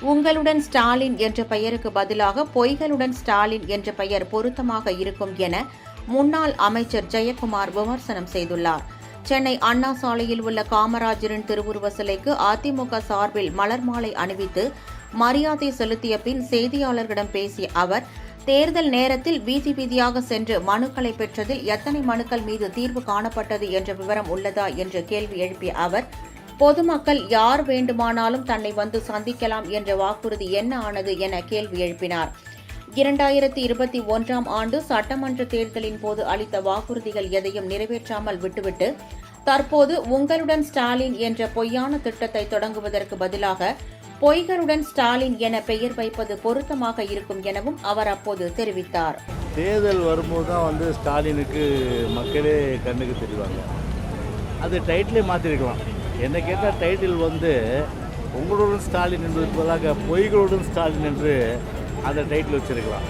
உங்களுடன் ஸ்டாலின் என்ற பெயருக்கு பதிலாக பொய்களுடன் ஸ்டாலின் என்ற பெயர் பொருத்தமாக இருக்கும் என முன்னாள் அமைச்சர் ஜெயக்குமார் விமர்சனம் செய்துள்ளார். சென்னை அண்ணா சாலையில் உள்ள காமராஜரின் திருவுருவ சிலைக்கு அதிமுக சார்பில் மலர் மாலை அணிவித்து மரியாதை செலுத்திய பின் செய்தியாளர்களிடம் பேசிய அவர், தேர்தல் நேரத்தில் வீதி வீதியாக சென்று மனுக்களை பெற்றதில் எத்தனை மனுக்கள் மீது தீர்வு காணப்பட்டது என்ற விவரம் உள்ளதா என்று கேள்வி எழுப்பிய அவர், பொதுமக்கள் யார் வேண்டுமானாலும் தன்னை வந்து சந்திக்கலாம் என்ற வாக்குறுதி என்ன ஆனது என கேள்வி எழுப்பினார். 2021ஆம் ஆண்டு சட்டமன்ற தேர்தலின் போது அளித்த வாக்குறுதிகள் எதையும் நிறைவேற்றாமல் விட்டுவிட்டு தற்போது உங்களுடன் ஸ்டாலின் என்ற பொய்யான திட்டத்தை தொடங்குவதற்கு பதிலாக பொய்களுடன் ஸ்டாலின் என பெயர் வைப்பது பொருத்தமாக இருக்கும் எனவும் அவர் அப்போது தெரிவித்தார். தேர்தல் வரும்போது தான் ஸ்டாலினுக்கு மக்களே கண்ணுக்கு தெரிவாங்க. அது டைட்டிலே மாற்றிருக்கலாம். என்ன கேட்டால் டைட்டில் உங்களுடன் ஸ்டாலின் என்பதற்கு பதிலாக பொய்களுடன் ஸ்டாலின் என்று அந்த டைட்டில் வச்சிருக்கலாம்.